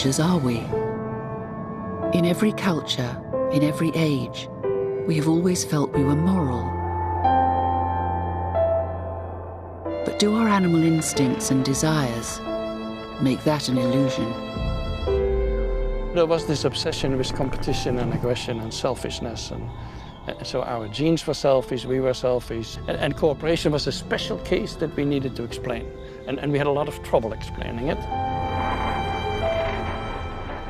creatures are we? In every culture, in every age, we have always felt we were moral. But do our animal instincts and desires make that an illusion? There was this obsession with competition and aggression and selfishness, and so our genes were selfish, we were selfish, and cooperation was a special case that we needed to explain, and we had a lot of trouble explaining it.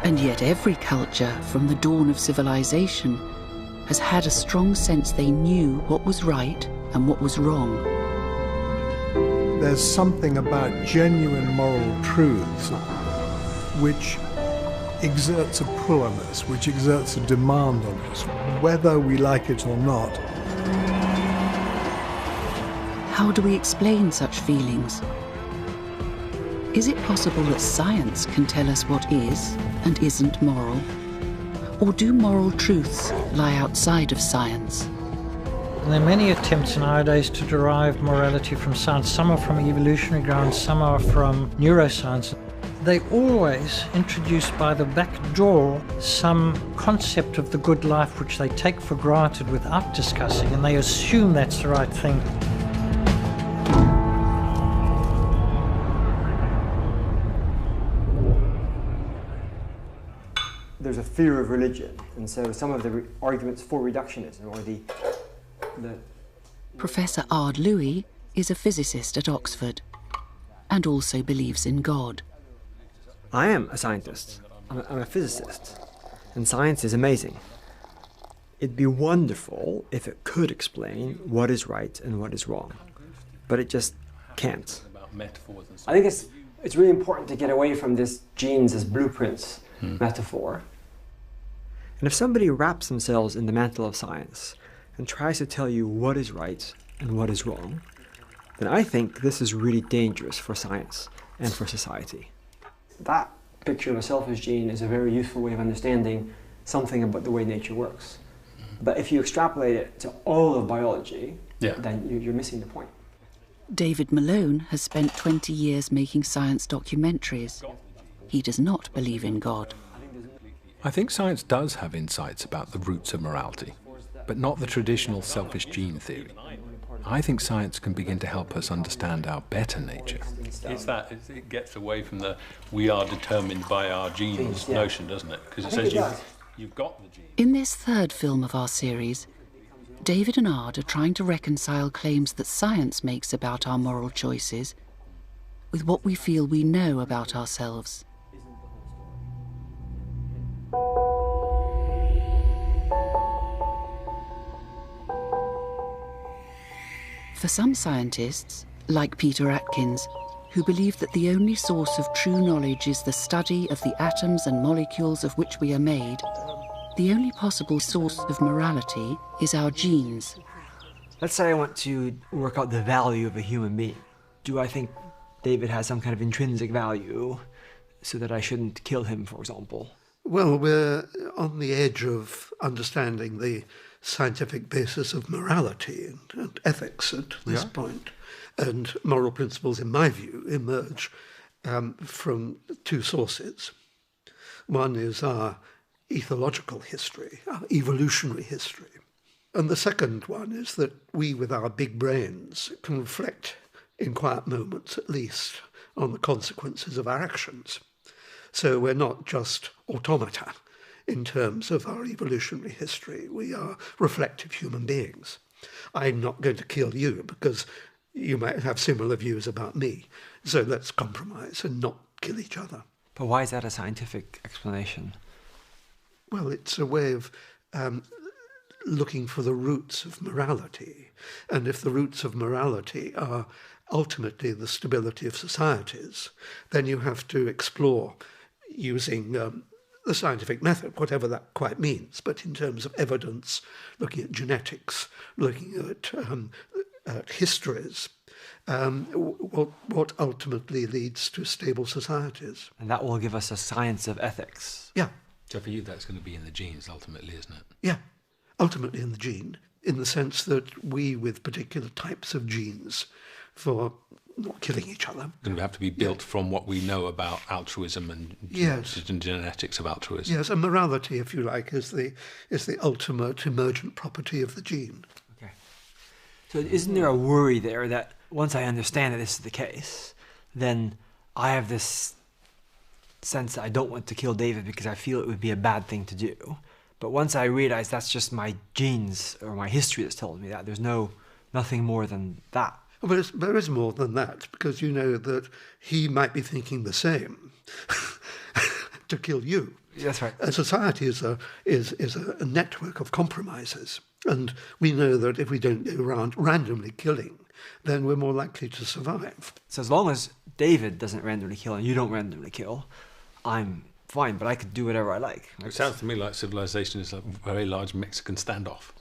And yet every culture, from the dawn of civilization, has had a strong sense they knew what was right and what was wrong. There's something about genuine moral truths which exerts a pull on us, which exerts a demand on us, whether we like it or not. How do we explain such feelings? Is it possible that science can tell us what is and isn't moral? Or do moral truths lie outside of science? And there are many attempts nowadays to derive morality from science. Some are from evolutionary grounds, some are from neuroscience. They always introduce by the back door some concept of the good life which they take for granted without discussing, and they assume that's the right thing. There's a fear of religion, and so some of the arguments for reductionism, or the Professor Ard Louis is a physicist at Oxford and also believes in God. I am a scientist. I'm a physicist, and science is amazing. It'd be wonderful if it could explain what is right and what is wrong, but it just can't. I think it's really important to get away from this genes as blueprints metaphor. And if somebody wraps themselves in the mantle of science and tries to tell you what is right and what is wrong, then I think this is really dangerous for science and for society. That picture of a selfish gene is a very useful way of understanding something about the way nature works. But if you extrapolate it to all of biology, then you're missing the point. David Malone has spent 20 years making science documentaries. He does not believe in God. I think science does have insights about the roots of morality, but not the traditional selfish gene theory. I think science can begin to help us understand our better nature. It's that, it gets away from the we are determined by our genes notion, doesn't it? Because it says you've got the genes. In this third film of our series, David and Ard are trying to reconcile claims that science makes about our moral choices with what we feel we know about ourselves. For some scientists, like Peter Atkins, who believe that the only source of true knowledge is the study of the atoms and molecules of which we are made, the only possible source of morality is our genes. Let's say I want to work out the value of a human being. Do I think David has some kind of intrinsic value so that I shouldn't kill him, for example? Well, we're on the edge of understanding the scientific basis of morality and ethics at this point. And moral principles, in my view, emerge from two sources. One is our ethological history, our evolutionary history. And the second one is that we, with our big brains, can reflect, in quiet moments at least, on the consequences of our actions. So we're not just automata in terms of our evolutionary history. We are reflective human beings. I'm not going to kill you because you might have similar views about me. So let's compromise and not kill each other. But why is that a scientific explanation? Well, it's a way of looking for the roots of morality. And if the roots of morality are ultimately the stability of societies, then you have to explore using the scientific method, whatever that quite means, but in terms of evidence, looking at genetics, looking at histories, what ultimately leads to stable societies. And that will give us a science of ethics. Yeah. So for you, that's going to be in the genes, ultimately, isn't it? Yeah, ultimately in the gene, in the sense that we, with particular types of genes, for not killing each other. And we have to be built from what we know about altruism and genetics of altruism. Yes, and morality, if you like, is the ultimate emergent property of the gene. Okay. So isn't there a worry there that once I understand that this is the case, then I have this sense that I don't want to kill David because I feel it would be a bad thing to do. But once I realize that's just my genes or my history that's told me that, there's nothing more than that. But there is more than that, because you know that he might be thinking the same to kill you. That's right. A society is a network of compromises, and we know that if we don't go around randomly killing, then we're more likely to survive. So as long as David doesn't randomly kill and you don't randomly kill, I'm fine, but I could do whatever I like. It sounds to me like civilization is a very large Mexican standoff.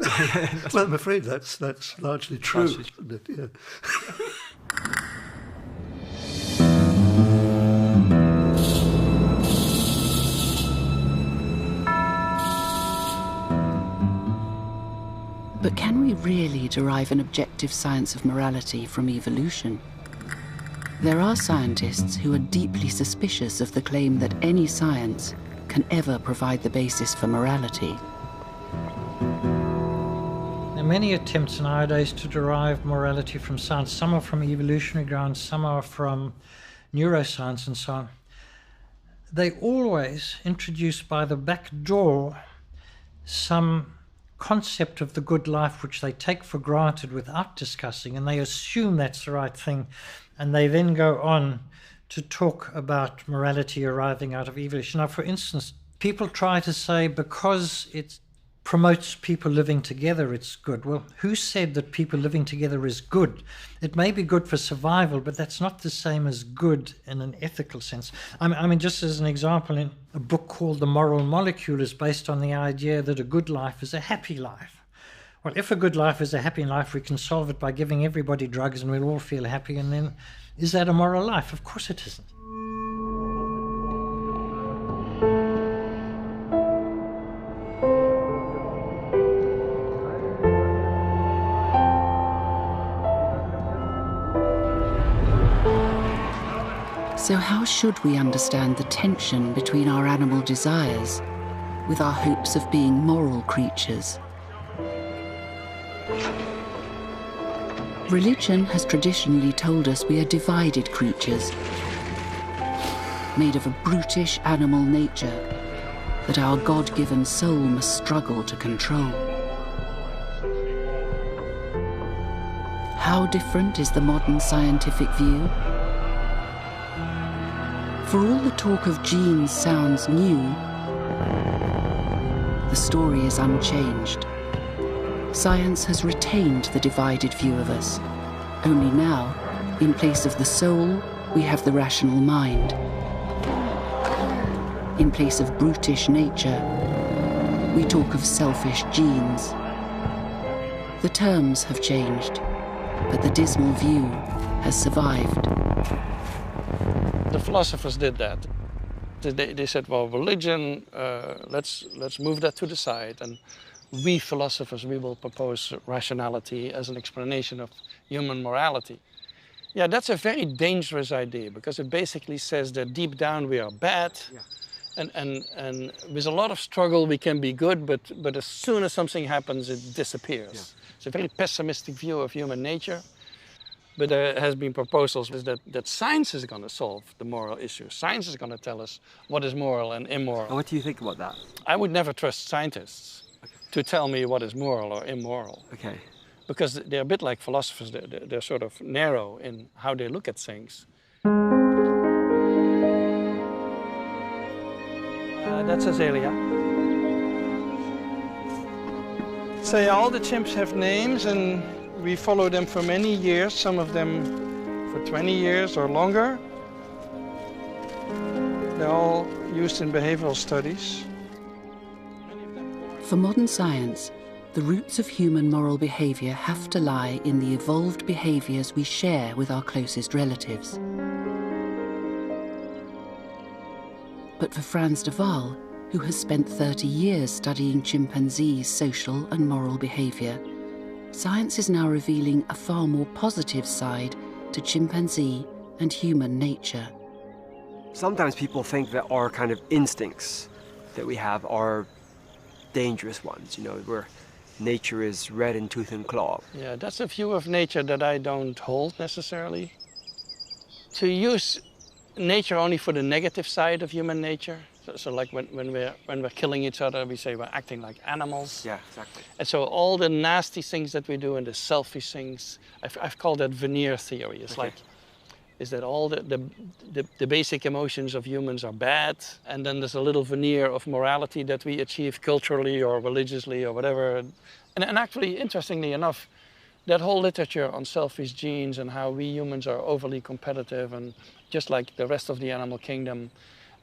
Well, I'm afraid that's largely true. Isn't it? Yeah. But can we really derive an objective science of morality from evolution? There are scientists who are deeply suspicious of the claim that any science can ever provide the basis for morality. There are many attempts nowadays to derive morality from science. Some are from evolutionary grounds, some are from neuroscience and so on. They always introduce by the back door some concept of the good life which they take for granted without discussing, and they assume that's the right thing, and they then go on to talk about morality arriving out of evolution. Now, for instance, people try to say because it promotes people living together, it's good. Well, who said that people living together is good? It may be good for survival, but that's not the same as good in an ethical sense. I mean, just as an example, in a book called The Moral Molecule is based on the idea that a good life is a happy life. Well, if a good life is a happy life, we can solve it by giving everybody drugs and we'll all feel happy, and then is that a moral life? Of course it isn't. So how should we understand the tension between our animal desires with our hopes of being moral creatures? Religion has traditionally told us we are divided creatures, made of a brutish animal nature that our God-given soul must struggle to control. How different is the modern scientific view? For all the talk of genes sounds new, the story is unchanged. Science has retained the divided view of us. Only now, in place of the soul, we have the rational mind. In place of brutish nature, we talk of selfish genes. The terms have changed, but the dismal view has survived. The philosophers did that. They said, well, religion, let's move that to the side, and we philosophers, we will propose rationality as an explanation of human morality. Yeah, that's a very dangerous idea, because it basically says that deep down we are bad, and with a lot of struggle we can be good, but as soon as something happens, it disappears. Yeah. It's a very pessimistic view of human nature. But there has been proposals that science is going to solve the moral issue. Science is going to tell us what is moral and immoral. And what do you think about that? I would never trust scientists to tell me what is moral or immoral. Okay. Because they're a bit like philosophers. They're sort of narrow in how they look at things. That's Azalea. So yeah, all the chimps have names, and we follow them for many years, some of them for 20 years or longer. They're all used in behavioral studies. For modern science, the roots of human moral behavior have to lie in the evolved behaviors we share with our closest relatives. But for Frans de Waal, who has spent 30 years studying chimpanzees' social and moral behavior, science is now revealing a far more positive side to chimpanzee and human nature. Sometimes people think that our kind of instincts that we have are dangerous ones, you know, where nature is red in tooth and claw. Yeah, that's a view of nature that I don't hold necessarily. To use nature only for the negative side of human nature, so like when we're killing each other, we say we're acting like animals. Yeah, exactly. And so all the nasty things that we do and the selfish things, I've called that veneer theory. It's like, is that all the basic emotions of humans are bad, and then there's a little veneer of morality that we achieve culturally or religiously or whatever. And actually, interestingly enough, that whole literature on selfish genes and how we humans are overly competitive and just like the rest of the animal kingdom,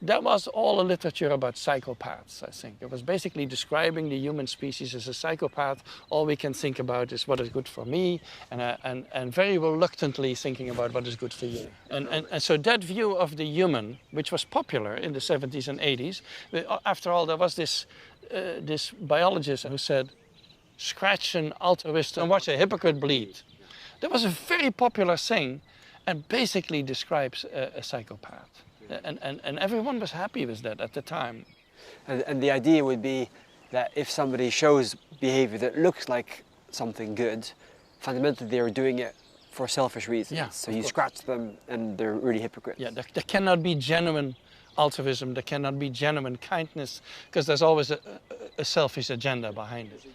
that was all a literature about psychopaths, I think. It was basically describing the human species as a psychopath. All we can think about is what is good for me, and very reluctantly thinking about what is good for you. And so that view of the human, which was popular in the 70s and 80s, after all, there was this biologist who said, scratch an altruist and watch a hypocrite bleed. That was a very popular thing and basically describes a psychopath. And everyone was happy with that at the time. And the idea would be that if somebody shows behavior that looks like something good, fundamentally they're doing it for selfish reasons. Yeah, so you scratch them and they're really hypocrites. Yeah, there cannot be genuine altruism, there cannot be genuine kindness, because there's always a selfish agenda behind it.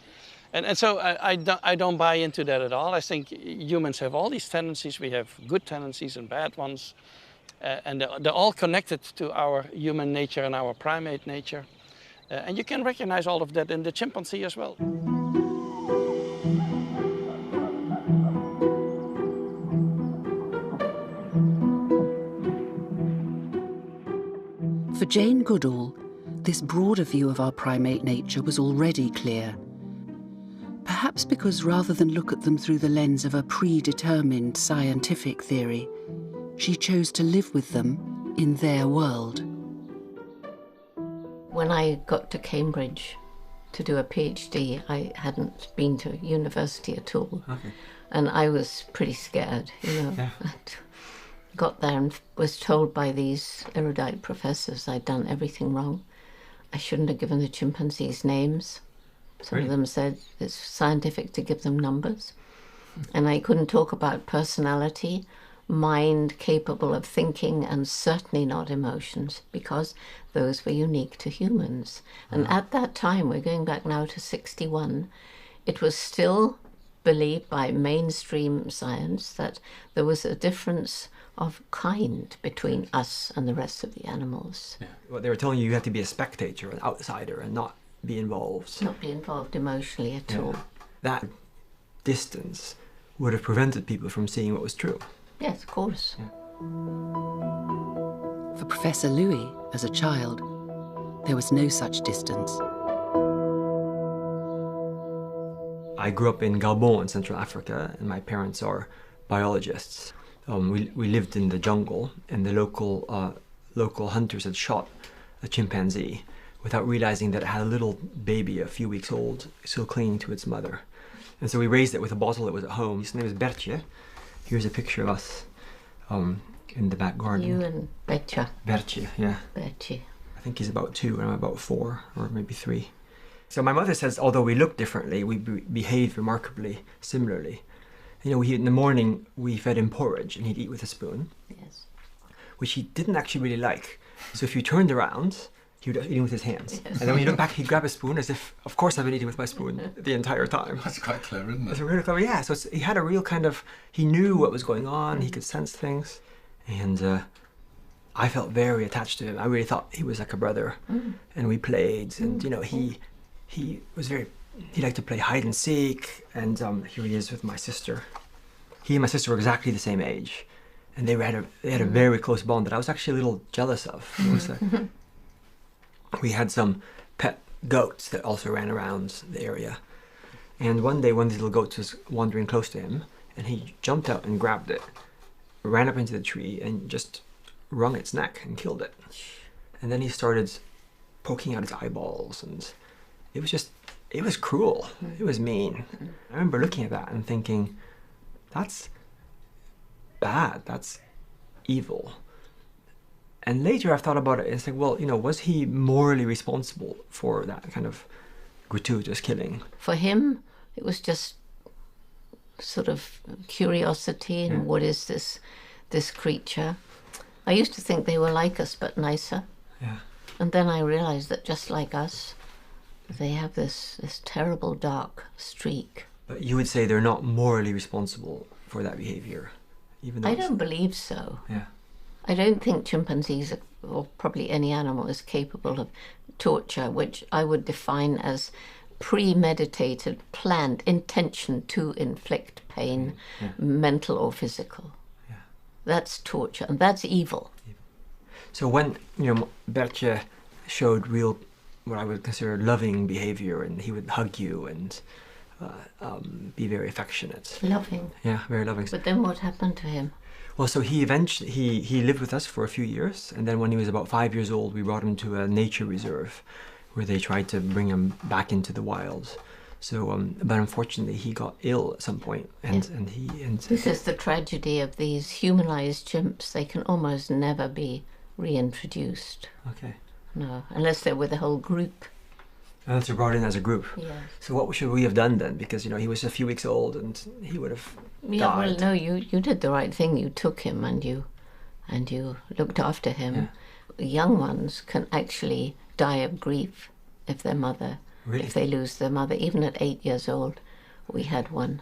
And so I don't buy into that at all. I think humans have all these tendencies. We have good tendencies and bad ones. And they're all connected to our human nature and our primate nature. And you can recognize all of that in the chimpanzee as well. For Jane Goodall, this broader view of our primate nature was already clear. Perhaps because rather than look at them through the lens of a predetermined scientific theory, she chose to live with them in their world. When I got to Cambridge to do a PhD, I hadn't been to university at all. Okay. And I was pretty scared, you know. Yeah. Got there and was told by these erudite professors I'd done everything wrong. I shouldn't have given the chimpanzees names. Some of them said it's scientific to give them numbers. And I couldn't talk about personality, mind capable of thinking, and certainly not emotions, because those were unique to humans. And at that time, we're going back now to 61, it was still believed by mainstream science that there was a difference of kind between us and the rest of the animals. Yeah. Well, they were telling you had to be a spectator, an outsider, and not be involved. Not be involved emotionally at all. That distance would have prevented people from seeing what was true. Yes, of course. Yeah. For Professor Louis, as a child, there was no such distance. I grew up in Gabon in Central Africa, and my parents are biologists. We lived in the jungle, and the local hunters had shot a chimpanzee without realizing that it had a little baby, a few weeks old, still clinging to its mother. And so we raised it with a bottle that was at home. His name was Bertje. Here's a picture of us in the back garden. You and Bertje. Bertje, yeah. Bertje. I think he's about 2 and I'm about 4, or maybe 3. So my mother says, although we look differently, we behave remarkably similarly. You know, in the morning we fed him porridge and he'd eat with a spoon. Yes. Which he didn't actually really like. So if you turned around, he would eat with his hands. Yes. And then when you look back, he'd grab a spoon as if, of course I've been eating with my spoon the entire time. That's quite clever, isn't it? That's really clever, yeah. So he had a real kind of, he knew what was going on, he could sense things. And I felt very attached to him. I really thought he was like a brother. And we played, and you know, he was very, he liked to play hide and seek. And here he is with my sister. He and my sister were exactly the same age. And they had a very close bond that I was actually a little jealous of. It was we had some pet goats that also ran around the area. And one day, one of these little goats was wandering close to him, and he jumped out and grabbed it, ran up into the tree, and just wrung its neck and killed it. And then he started poking out his eyeballs, and it was cruel. It was mean. I remember looking at that and thinking, that's bad. That's evil. And later I've thought about it, and it's like, well, you know, was he morally responsible for that kind of gratuitous killing? For him, it was just sort of curiosity and what is this creature. I used to think they were like us but nicer. Yeah. And then I realized that just like us, they have this terrible dark streak. But you would say they're not morally responsible for that behavior, even though I don't believe so. Yeah. I don't think chimpanzees, or probably any animal, is capable of torture, which I would define as premeditated, planned intention to inflict pain, mental or physical. Yeah. That's torture, and that's evil. So when, you know, Bertje showed real, what I would consider loving behavior, and he would hug you and be very affectionate. Loving. Yeah, very loving. But then what happened to him? Well, so he eventually, he lived with us for a few years, and then when he was about 5 years old, we brought him to a nature reserve where they tried to bring him back into the wild. So, but unfortunately, he got ill at some point, and This is the tragedy of these humanized chimps. They can almost never be reintroduced. Okay. No, unless they're with a whole group. Unless they're brought in as a group. Yes. So what should we have done then? Because, you know, he was a few weeks old, and he would have Yeah, died. well, no, you did the right thing. You took him and you looked after him. Yeah. Young ones can actually die of grief if Really? if they lose their mother. Even at 8 years old, we had one.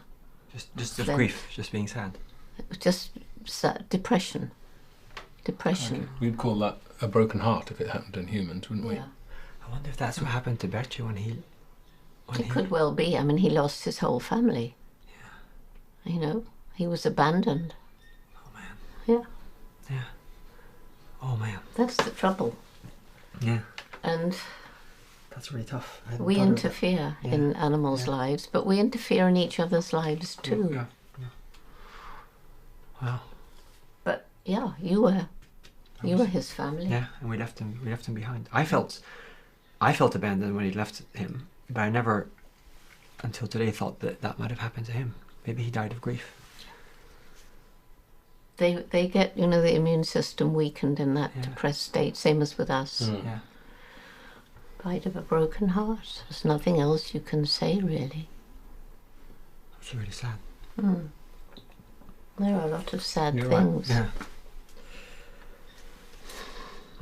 Just of Then- grief, just being sad. It was just depression. Depression. Okay. We'd call that a broken heart if it happened in humans, wouldn't we? Yeah. I wonder if that's what happened to Bertje when he... It could well be. I mean, he lost his whole family. Yeah. You know, he was abandoned. Oh, man. Yeah, Yeah. Oh, man. that's the trouble. Yeah. And That's really tough. I hadn't we thought of that. interfere Yeah. in animals' lives, but we interfere in each other's lives too. Yeah. Yeah. Wow. But yeah, you were his family. Yeah, and we left him behind. I felt abandoned when he left him, but I never, until today, thought that might have happened to him. Maybe he died of grief. They get, you know, the immune system weakened in that depressed state, same as with us. Yeah. Died of a broken heart. There's nothing else you can say, really. It's really sad. There are a lot of sad You're right. things. Yeah.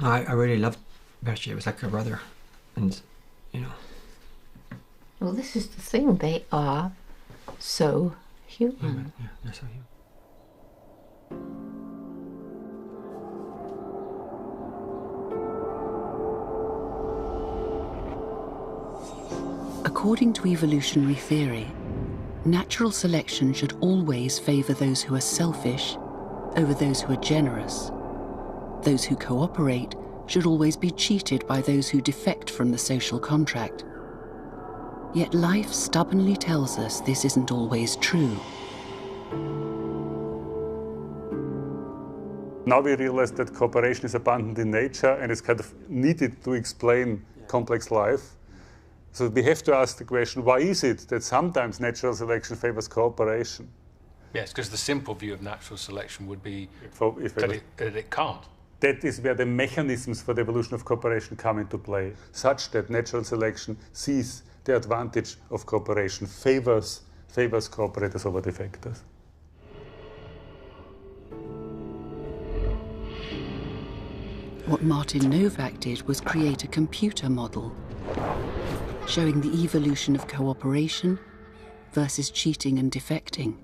I really loved Bertje. It was like a brother, and you know. Well, this is the thing. They are so human. Yeah, they're so human. According to evolutionary theory, natural selection should always favour those who are selfish over those who are generous. Those who cooperate should always be cheated by those who defect from the social contract. Yet life stubbornly tells us this isn't always true. Now we realize that cooperation is abundant in nature and it's kind of needed to explain complex life. So we have to ask the question, why is it that sometimes natural selection favors cooperation? Yes, because the simple view of natural selection would be If that it can't. That is where the mechanisms for the evolution of cooperation come into play, such that natural selection sees the advantage of cooperation, favors cooperators over defectors. What Martin Novak did was create a computer model showing the evolution of cooperation versus cheating and defecting.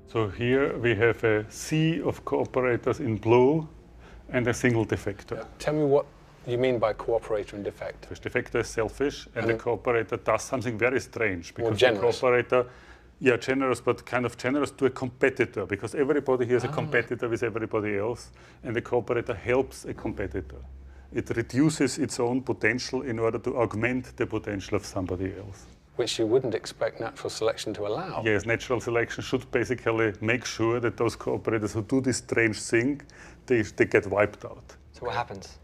So here we have a sea of cooperators in blue and a single defector. Tell me what you mean by cooperator and defector. The defector is selfish and the cooperator does something very strange. More Because generous. the cooperator, yeah, generous, but kind of generous to a competitor, because everybody here is a competitor with everybody else, and the cooperator helps a competitor. It reduces its own potential in order to augment the potential of somebody else. Which you wouldn't expect natural selection to allow. Yes, natural selection should basically make sure that those cooperators who do this strange thing, they get wiped out. So what happens?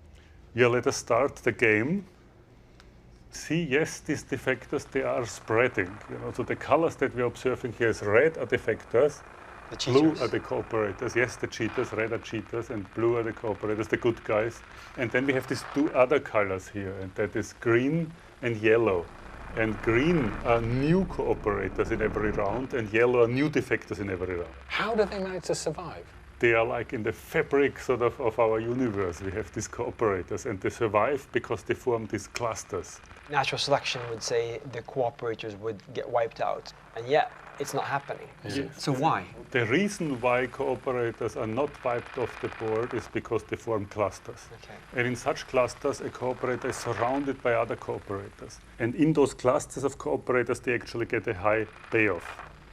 Yeah, let us start the game. See, yes, these defectors, they are spreading. You know, so the colors that we're observing here is red are defectors, The Blue cheaters. are the cooperators. Yes, the cheaters, red are cheaters, and blue are the cooperators, the good guys. And then we have these two other colors here, and that is green and yellow. And green are new cooperators in every round, and yellow are new defectors in every round. How do they manage to survive? They are like in the fabric sort of our universe. We have these cooperators, and they survive because they form these clusters. Natural selection would say the cooperators would get wiped out, and yet it's not happening. So why? The reason why cooperators are not wiped off the board is because they form clusters. Okay. And in such clusters, a cooperator is surrounded by other cooperators. And in those clusters of cooperators, they actually get a high payoff.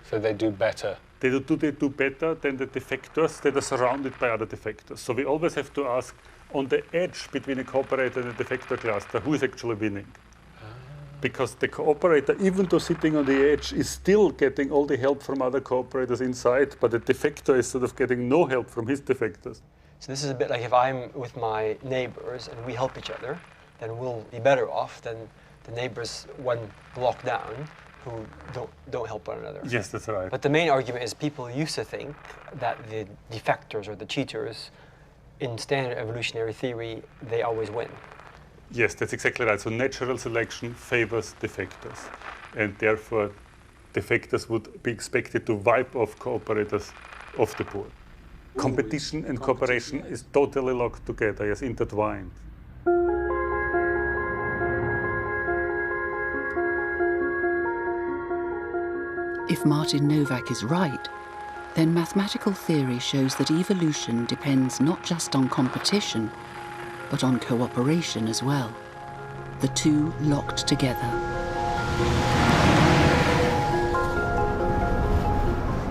So they do better. They do better than the defectors that are surrounded by other defectors. So we always have to ask, on the edge between a cooperator and a defector cluster, who is actually winning? Because the cooperator, even though sitting on the edge, is still getting all the help from other cooperators inside, but the defector is sort of getting no help from his defectors. So this is a bit like if I'm with my neighbors and we help each other, then we'll be better off than the neighbors one block down who don't help one another. Yes, that's right. But the main argument is people used to think that the defectors or the cheaters, in standard evolutionary theory, they always win. Yes, that's exactly right. So natural selection favors defectors, and therefore defectors would be expected to wipe off cooperators off the board. Competition and cooperation is totally locked together, yes, intertwined. If Martin Novak is right, then mathematical theory shows that evolution depends not just on competition, but on cooperation as well. The two locked together.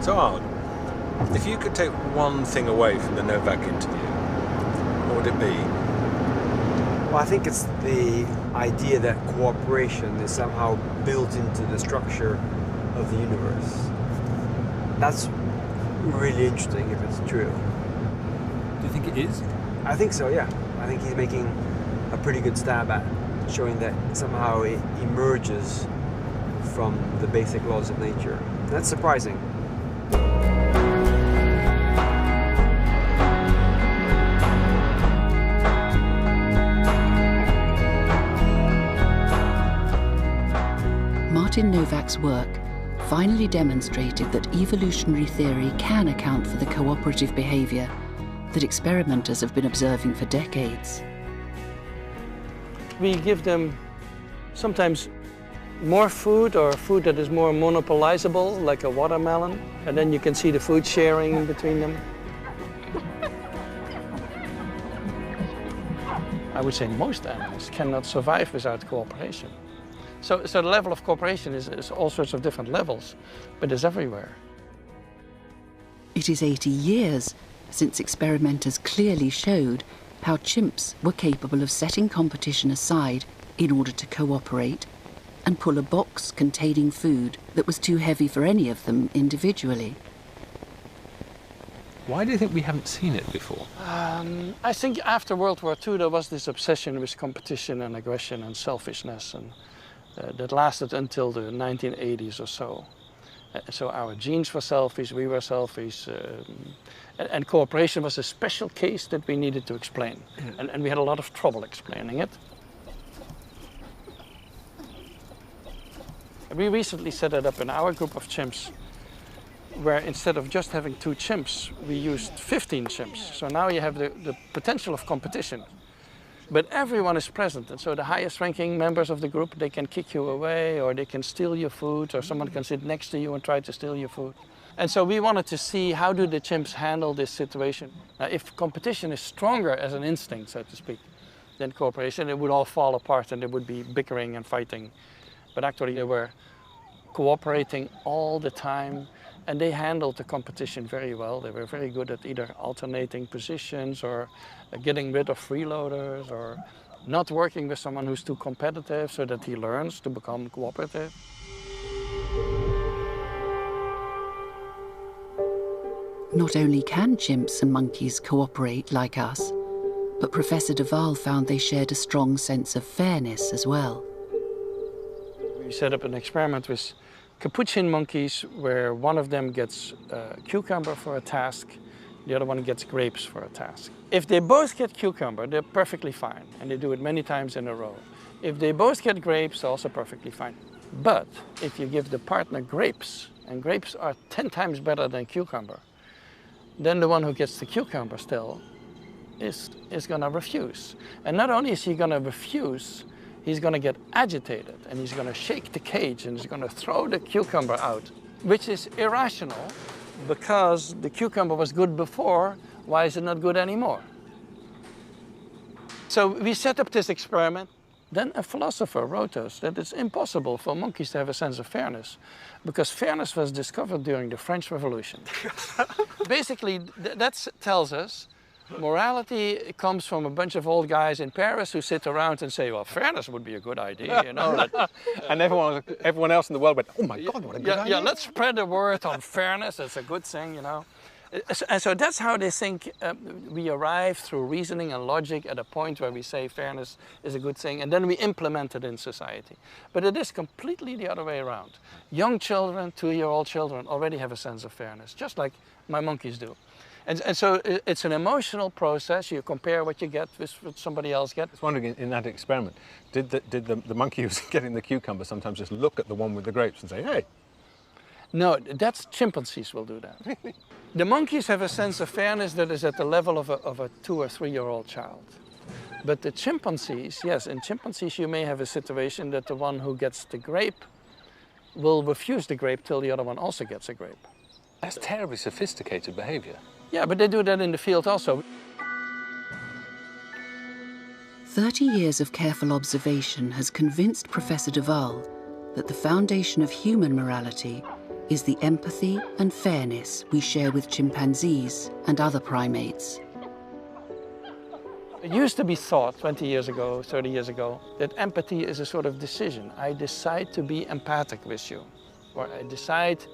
So Arne, if you could take one thing away from the Novak interview, what would it be? Well, I think it's the idea that cooperation is somehow built into the structure of the universe. That's really interesting if it's true. Do you think it is? I think so, yeah. I think he's making a pretty good stab at showing that somehow it emerges from the basic laws of nature. That's surprising. Martin Novak's work finally demonstrated that evolutionary theory can account for the cooperative behavior that experimenters have been observing for decades. We give them sometimes more food, or food that is more monopolizable, like a watermelon, and then you can see the food sharing between them. I would say most animals cannot survive without cooperation. So the level of cooperation is all sorts of different levels, but it's everywhere. It is 80 years since experimenters clearly showed how chimps were capable of setting competition aside in order to cooperate and pull a box containing food that was too heavy for any of them individually. Why do you think we haven't seen it before? I think after World War II there was this obsession with competition and aggression and selfishness, and that lasted until the 1980s or so. So our genes were selfish, we were selfish, and cooperation was a special case that we needed to explain. And we had a lot of trouble explaining it. We recently set it up in our group of chimps, where instead of just having 2 chimps, we used 15 chimps. So now you have the potential of competition. But everyone is present, and so the highest ranking members of the group, they can kick you away, or they can steal your food, or someone can sit next to you and try to steal your food. And so we wanted to see, how do the chimps handle this situation? Now, if competition is stronger as an instinct, so to speak, than cooperation, it would all fall apart and there would be bickering and fighting. But actually they were cooperating all the time, and they handled the competition very well. They were very good at either alternating positions, or getting rid of freeloaders, or not working with someone who's too competitive so that he learns to become cooperative. Not only can chimps and monkeys cooperate like us, but Professor de Waal found they shared a strong sense of fairness as well. We set up an experiment with capuchin monkeys where one of them gets cucumber for a task, the other one gets grapes for a task. If they both get cucumber, they're perfectly fine, and they do it many times in a row. If they both get grapes, also perfectly fine. But if you give the partner grapes, and grapes are 10 times better than cucumber, then the one who gets the cucumber still is going to refuse. And not only is he going to refuse, he's going to get agitated, and he's going to shake the cage, and he's going to throw the cucumber out, which is irrational, because the cucumber was good before. Why is it not good anymore? So we set up this experiment. Then a philosopher wrote us that it's impossible for monkeys to have a sense of fairness, because fairness was discovered during the French Revolution. Basically, that tells us morality comes from a bunch of old guys in Paris who sit around and say, well, fairness would be a good idea, you know. And everyone else in the world went, oh my God, what a good idea. Yeah, let's spread the word on fairness. It's a good thing, you know. And so that's how they think we arrive through reasoning and logic at a point where we say fairness is a good thing, and then we implement it in society. But it is completely the other way around. Young children, 2-year-old children, already have a sense of fairness, just like my monkeys do. And so it's an emotional process. You compare what you get with what somebody else gets. I was wondering, in that experiment, did the monkey who's getting the cucumber sometimes just look at the one with the grapes and say, hey? No, that's chimpanzees will do that. Really? The monkeys have a sense of fairness that is at the level of a 2- or 3-year-old child. But the chimpanzees, yes, in chimpanzees you may have a situation that the one who gets the grape will refuse the grape till the other one also gets a grape. That's terribly sophisticated behavior. Yeah, but they do that in the field also. 30 years of careful observation has convinced Professor Duval that the foundation of human morality is the empathy and fairness we share with chimpanzees and other primates. It used to be thought 20 years ago, 30 years ago, that empathy is a sort of decision. I decide to be empathic with you, or I decide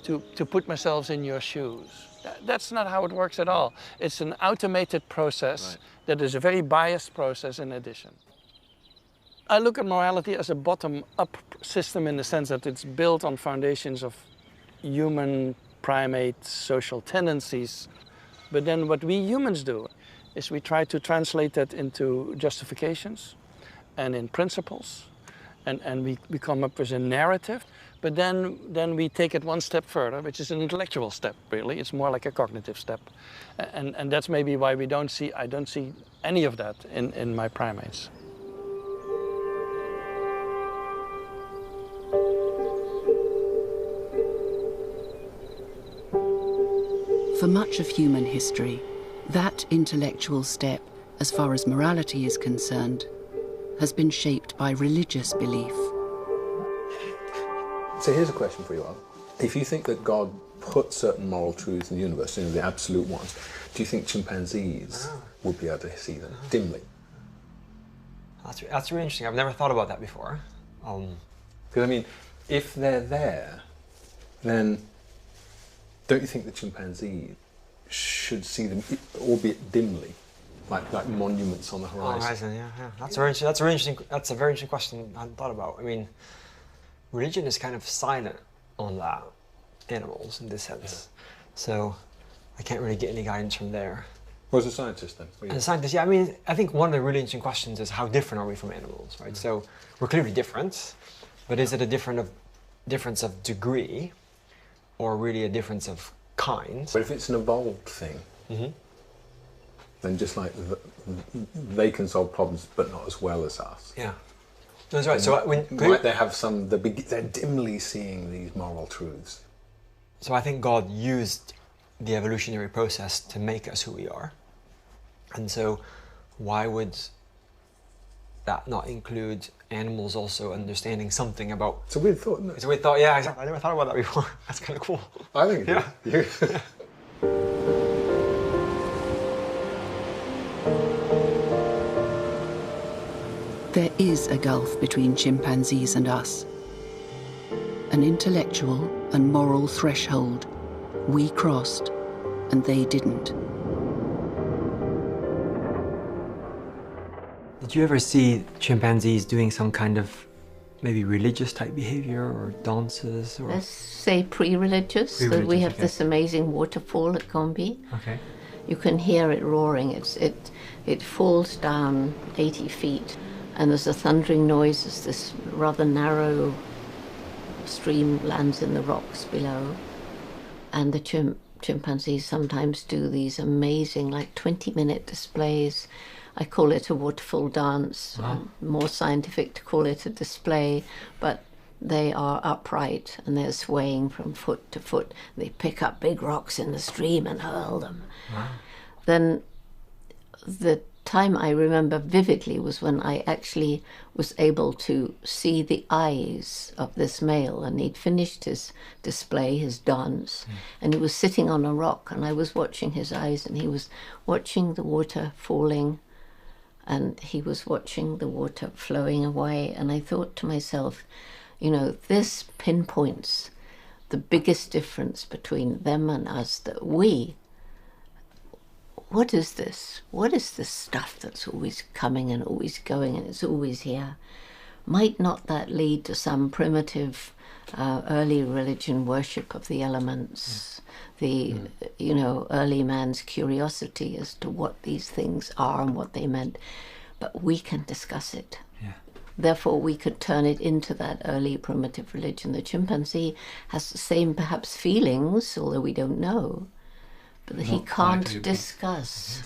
to put myself in your shoes. That's not how it works at all. It's an automated process that is a very biased process in addition. I look at morality as a bottom-up system in the sense that it's built on foundations of human, primate, social tendencies. But then what we humans do is we try to translate that into justifications and in principles, and we come up with a narrative. But then we take it one step further, which is an intellectual step, really. It's more like a cognitive step. And that's maybe why I don't see any of that in my primates. For much of human history, that intellectual step, as far as morality is concerned, has been shaped by religious belief. So here's a question for you all. If you think that God put certain moral truths in the universe, the absolute ones, do you think chimpanzees would be able to see them dimly? That's really interesting. I've never thought about that before. Because, I mean, if they're there, then don't you think the chimpanzee should see them, albeit dimly, like monuments on the horizon? Horizon, yeah. That's a very interesting question I hadn't thought about. I mean, religion is kind of silent on that, animals in this sense. Yeah. So I can't really get any guidance from there. Well, as a scientist then? As a scientist, yeah, I mean, I think one of the really interesting questions is how different are we from animals, right? So we're clearly different, but is it a difference of degree, or really a difference of kind? But if it's an evolved thing, then just like they can solve problems, but not as well as us. Yeah. That's right. So might they have they're dimly seeing these moral truths. So I think God used the evolutionary process to make us who we are. And so why would that not include animals also understanding something about... It's a weird thought, isn't it? It's a weird thought, yeah, exactly. I never thought about that before. That's kind of cool. I think it is. Yeah. There is a gulf between chimpanzees and us. An intellectual and moral threshold we crossed and they didn't. Did you ever see chimpanzees doing some kind of maybe religious type behavior or dances? Or Let's say pre-religious. So we have this amazing waterfall at Combi. Okay. You can hear it roaring. It falls down 80 feet, and there's a thundering noise as this rather narrow stream lands in the rocks below. And the chimpanzees sometimes do these amazing, like 20-minute displays. I call it a waterfall dance. Wow. More scientific to call it a display, but they are upright and they're swaying from foot to foot. They pick up big rocks in the stream and hurl them. Wow. Then the time I remember vividly was when I actually was able to see the eyes of this male, and he'd finished his display, his dance, and he was sitting on a rock, and I was watching his eyes, and he was watching the water falling, and he was watching the water flowing away, and I thought to myself, you know, this pinpoints the biggest difference between them and us, that what is this? What is this stuff that's always coming and always going and it's always here? Might not that lead to some primitive early religion worship of the elements? The, you know, early man's curiosity as to what these things are and what they meant. But we can discuss it. Yeah. Therefore, we could turn it into that early primitive religion. The chimpanzee has the same, perhaps, feelings, although we don't know, but he can't discuss.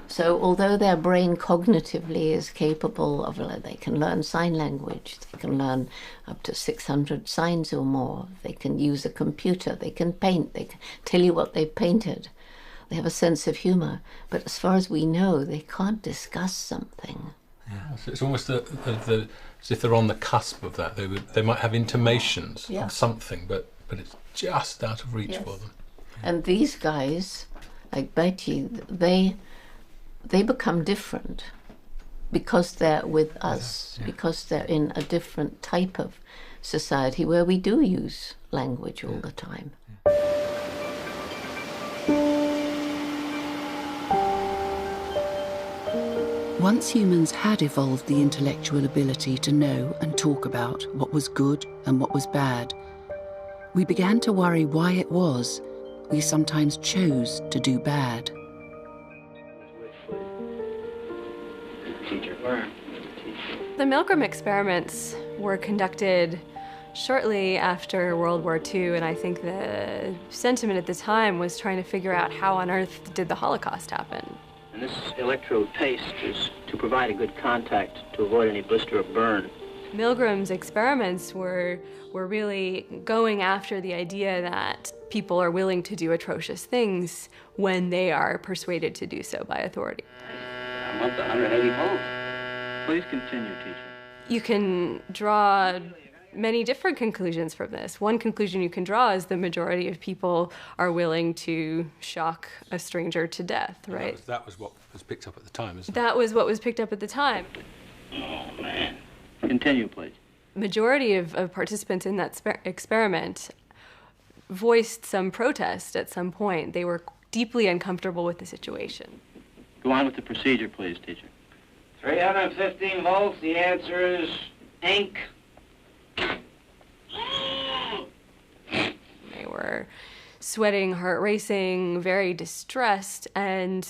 So although their brain cognitively is capable of, they can learn sign language, they can learn up to 600 signs or more, they can use a computer, they can paint, they can tell you what they painted, they have a sense of humor, but as far as we know, they can't discuss something. Yeah. So it's almost as if they're on the cusp of that. They might have intimations of something, but it's just out of reach for them. And these guys, like Betty, they become different because they're with us, because they're in a different type of society where we do use language all the time. Once humans had evolved the intellectual ability to know and talk about what was good and what was bad, we began to worry why it was we sometimes chose to do bad. The Milgram experiments were conducted shortly after World War II, and I think the sentiment at the time was trying to figure out how on earth did the Holocaust happen. And this electrode paste is to provide a good contact to avoid any blister or burn. Milgram's experiments were really going after the idea that people are willing to do atrocious things when they are persuaded to do so by authority. I'm up to 180 volts. Please continue, teacher. You can draw many different conclusions from this. One conclusion you can draw is the majority of people are willing to shock a stranger to death, right? That was what was picked up at the time, isn't it? That was what was picked up at the time. Oh, man. Continue, please. Majority of participants in that experiment voiced some protest at some point. They were deeply uncomfortable with the situation. Go on with the procedure, please, teacher. 315 volts, the answer is ink. They were sweating, heart racing, very distressed, and,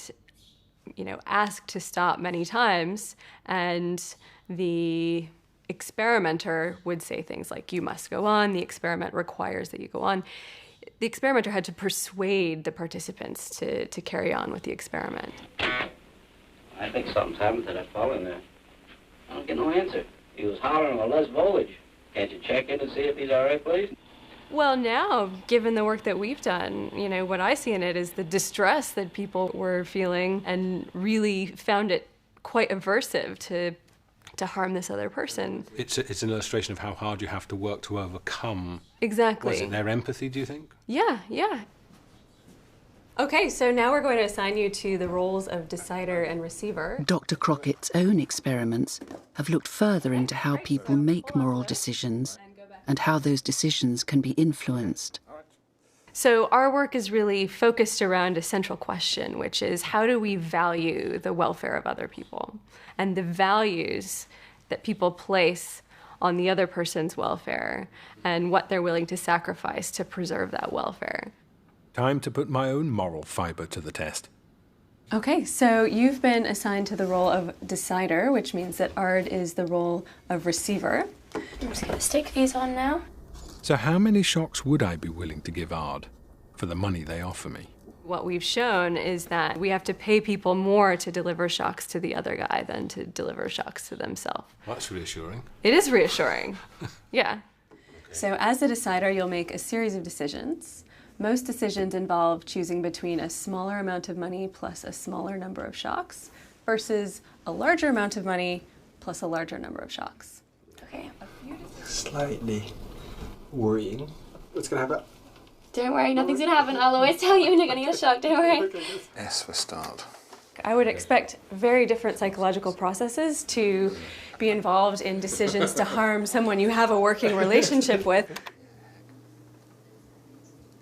asked to stop many times. And the experimenter would say things like, "You must go on, the experiment requires that you go on." The experimenter had to persuade the participants to carry on with the experiment. I think something's happened to that fellow in there. I don't get no answer. He was hollering with less voltage. Can't you check in and see if he's all right, please? Well, now, given the work that we've done, what I see in it is the distress that people were feeling and really found it quite aversive to harm this other person. It's an illustration of how hard you have to work to overcome. Exactly. Was it their empathy, do you think? Yeah. Okay, so now we're going to assign you to the roles of decider and receiver. Dr. Crockett's own experiments have looked further into how people make moral decisions and how those decisions can be influenced. So our work is really focused around a central question, which is how do we value the welfare of other people and the values that people place on the other person's welfare and what they're willing to sacrifice to preserve that welfare. Time to put my own moral fibre to the test. Okay, so you've been assigned to the role of decider, which means that Ard is the role of receiver. I'm just going to stick these on now. So how many shocks would I be willing to give Ard for the money they offer me? What we've shown is that we have to pay people more to deliver shocks to the other guy than to deliver shocks to themselves. That's reassuring. It is reassuring, yeah. Okay. So as a decider, you'll make a series of decisions. Most decisions involve choosing between a smaller amount of money plus a smaller number of shocks versus a larger amount of money plus a larger number of shocks. Okay. Slightly worrying. What's going to happen? Don't worry, nothing's going to happen. I'll always tell you when you're going to get a shock, don't worry. S for start. I would expect very different psychological processes to be involved in decisions to harm someone you have a working relationship with.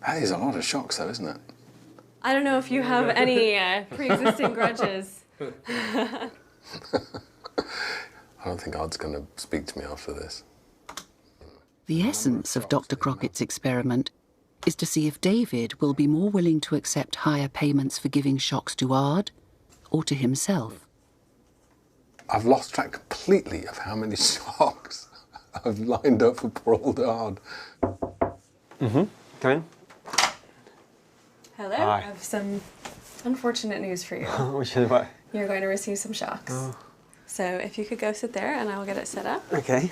That is a lot of shocks, though, isn't it? I don't know if you have any pre-existing grudges. I don't think Ard's going to speak to me after this. The essence of Dr. Crockett's experiment is to see if David will be more willing to accept higher payments for giving shocks to Ard or to himself. I've lost track completely of how many shocks I've lined up for poor old Ard. Come in. Hello. Hi. I have some unfortunate news for you. Which is what? You're going to receive some shocks. Oh. So if you could go sit there and I will get it set up. Okay.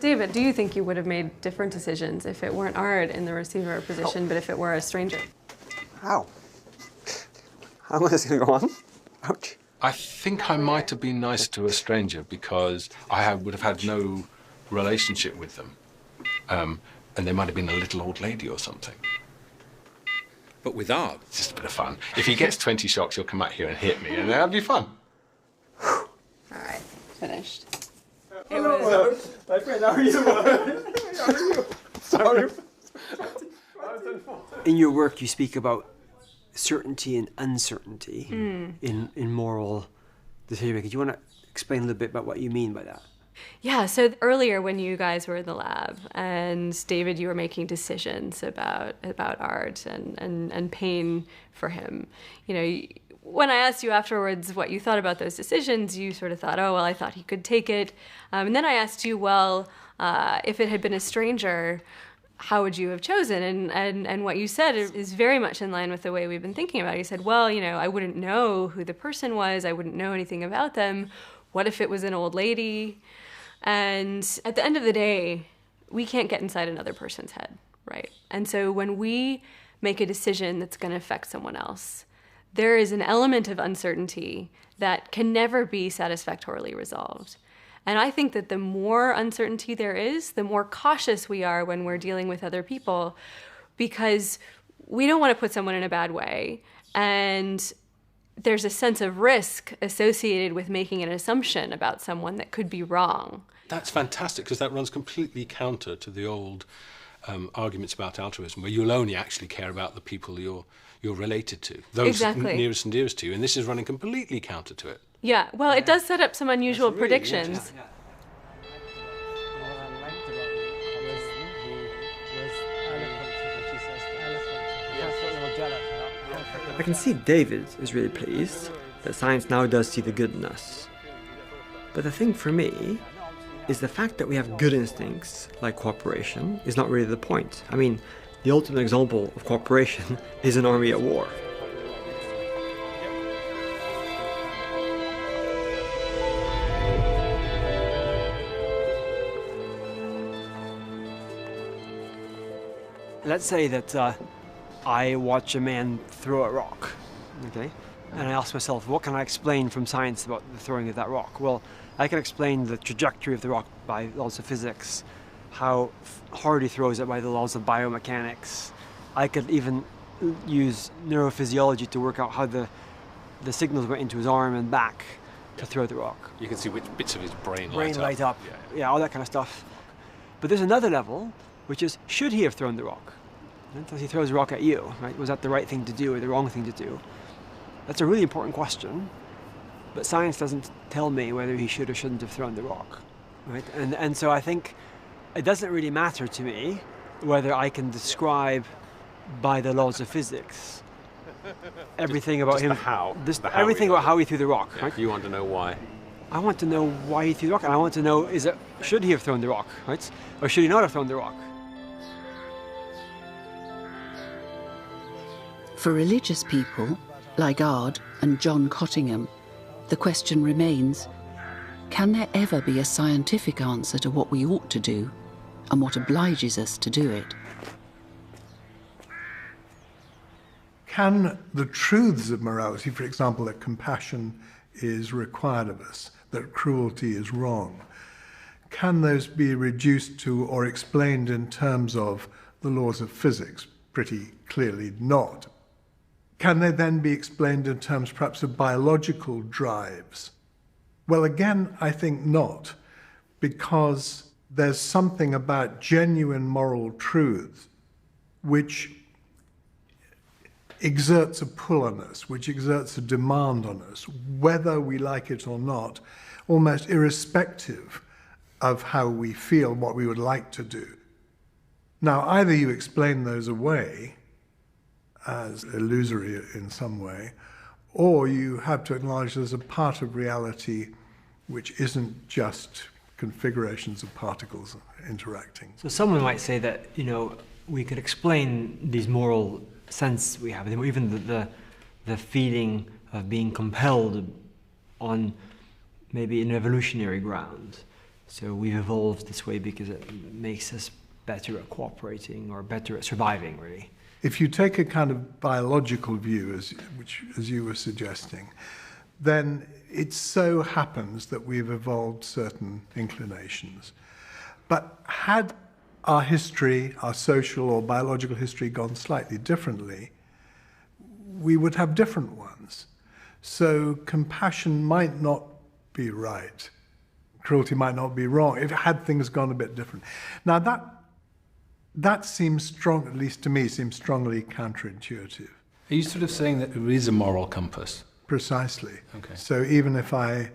David, do you think you would have made different decisions if it weren't Ard in the receiver position, but if it were a stranger? How? How is this going to go on? Ouch. I think I might have been nicer to a stranger because would have had no relationship with them. And they might have been a little old lady or something. But with Ard, it's just a bit of fun. If he gets 20 shocks, he'll come out here and hit me, and that'll be fun. All right, finished. It was... My friend, how are you? Sorry. In your work, you speak about certainty and uncertainty in moral decision making. Do you want to explain a little bit about what you mean by that? Yeah, so earlier when you guys were in the lab and David, you were making decisions about Ard and pain for him. You know, when I asked you afterwards what you thought about those decisions, you sort of thought, oh, well, I thought he could take it. And then I asked you, well, if it had been a stranger, how would you have chosen? And what you said is very much in line with the way we've been thinking about it. You said, well, you know, I wouldn't know who the person was. I wouldn't know anything about them. What if it was an old lady? And at the end of the day, we can't get inside another person's head, right? And so when we make a decision that's going to affect someone else, there is an element of uncertainty that can never be satisfactorily resolved. And I think that the more uncertainty there is, the more cautious we are when we're dealing with other people, because we don't want to put someone in a bad way. And there's a sense of risk associated with making an assumption about someone that could be wrong. That's fantastic, because that runs completely counter to the old arguments about altruism, where you'll only actually care about the people you're related to, those nearest and dearest to you, and this is running completely counter to it. Yeah, well, it does set up some unusual predictions. I can see David is really pleased that science now does see the good in us. But the thing for me is the fact that we have good instincts, like cooperation, is not really the point. I mean, the ultimate example of cooperation is an army at war. Let's say that I watch a man throw a rock, okay? And I ask myself, what can I explain from science about the throwing of that rock? Well, I can explain the trajectory of the rock by laws of physics, how hard he throws it by the laws of biomechanics. I could even use neurophysiology to work out how the signals went into his arm and back to throw the rock. You can see which bits of his brain light up. Yeah, all that kind of stuff. But there's another level, which is, should he have thrown the rock? Until he throws a rock at you, right? Was that the right thing to do or the wrong thing to do? That's a really important question, but science doesn't tell me whether he should or shouldn't have thrown the rock. right? And so I think it doesn't really matter to me whether I can describe by the laws of physics everything about him. Everything about how he threw the rock. Yeah, right? you want to know why. I want to know why he threw the rock, and I want to know, should he have thrown the rock, right? Or should he not have thrown the rock? For religious people, like Ard and John Cottingham, the question remains, can there ever be a scientific answer to what we ought to do and what obliges us to do it? Can the truths of morality, for example, that compassion is required of us, that cruelty is wrong, can those be reduced to or explained in terms of the laws of physics? Pretty clearly not. Can they then be explained in terms perhaps of biological drives? Well, again, I think not, because there's something about genuine moral truth which exerts a pull on us, which exerts a demand on us, whether we like it or not, almost irrespective of how we feel, what we would like to do. Now, either you explain those away as illusory in some way, or you have to acknowledge there's a part of reality which isn't just configurations of particles interacting. So someone might say that, we could explain these moral sense we have, even the feeling of being compelled on maybe an evolutionary ground. So we've evolved this way because it makes us better at cooperating or better at surviving, really. If you take a kind of biological view, as you were suggesting, then it so happens that we've evolved certain inclinations. But had our history, our social or biological history, gone slightly differently, we would have different ones. So compassion might not be right. Cruelty might not be wrong, if had things gone a bit different. Now that seems strong, at least to me, seems strongly counterintuitive. Are you sort of saying that there is a moral compass? Precisely. Okay. So even if I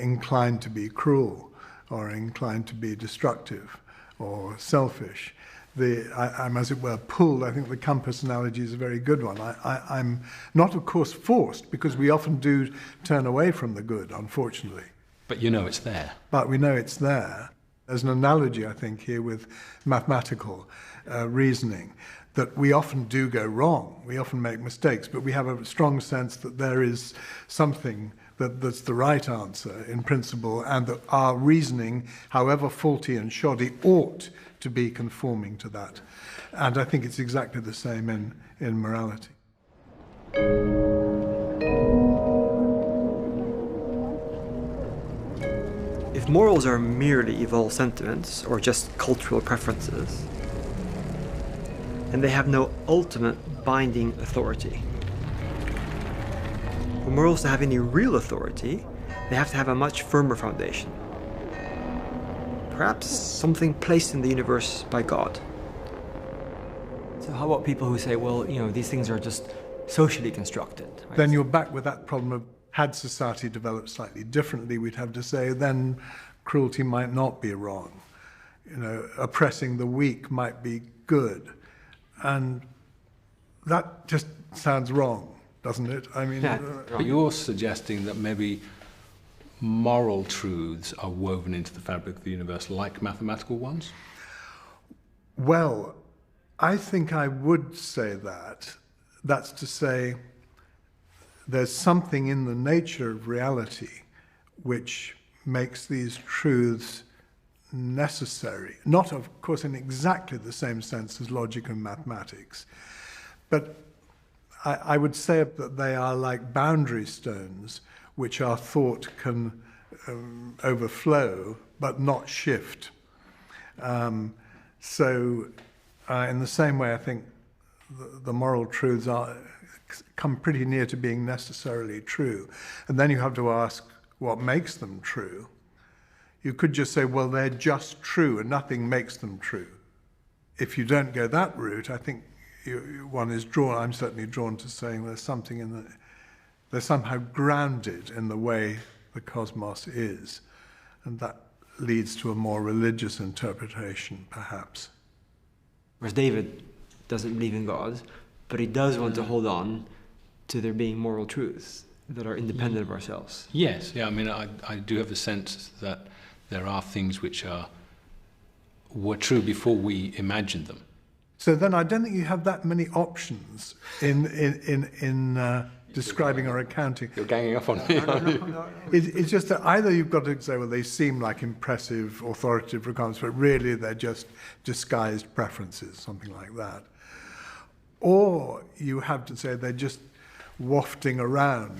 inclined to be cruel or inclined to be destructive or selfish, I'm, as it were, pulled. I think the compass analogy is a very good one. I'm not, of course, forced, because we often do turn away from the good, unfortunately. But you know it's there. But we know it's there. There's an analogy, I think, here with mathematical reasoning, that we often do go wrong. We often make mistakes, but we have a strong sense that there is something that's the right answer in principle, and that our reasoning, however faulty and shoddy, ought to be conforming to that. And I think it's exactly the same in morality. If morals are merely evolved sentiments or just cultural preferences, and they have no ultimate binding authority. For morals to have any real authority, they have to have a much firmer foundation. Perhaps something placed in the universe by God. So how about people who say, well, these things are just socially constructed? Right? Then you're back with that problem of, had society developed slightly differently, we'd have to say then cruelty might not be wrong. Oppressing the weak might be good. And that just sounds wrong, doesn't it? I mean, yeah. But you're suggesting that maybe moral truths are woven into the fabric of the universe like mathematical ones? Well, I think I would say that. That's to say, there's something in the nature of reality which makes these truths necessary. Not, of course, in exactly the same sense as logic and mathematics, but I would say that they are like boundary stones which our thought can overflow but not shift. So in the same way, I think the moral truths come pretty near to being necessarily true. And then you have to ask what makes them true. You could just say, well, they're just true and nothing makes them true. If you don't go that route, I think one is drawn, I'm certainly drawn to saying there's something they're somehow grounded in the way the cosmos is. And that leads to a more religious interpretation, perhaps. Whereas David doesn't believe in God, but he does want to hold on to there being moral truths that are independent of ourselves. Yes, yeah, I mean, I do have a sense that there are things which were true before we imagined them. So then I don't think you have that many options in describing or accounting. You're ganging up on me. It's just that either you've got to say, well, they seem like impressive, authoritative requirements, but really they're just disguised preferences, something like that. Or you have to say they're just wafting around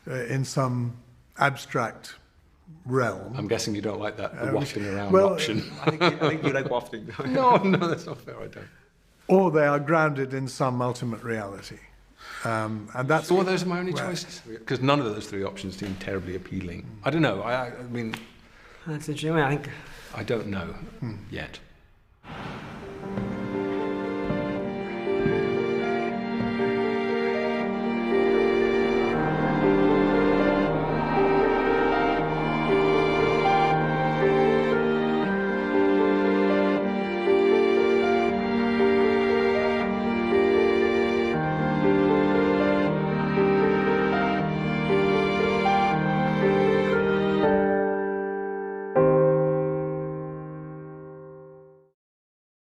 in some abstract realm. I'm guessing you don't like that, the wafting around well, option. I think you like wafting. No, that's not fair, I don't. Or they are grounded in some ultimate reality. And that's So those are my only choices? Because none of those three options seem terribly appealing. I don't know, I mean... That's interesting. I think I don't know yet.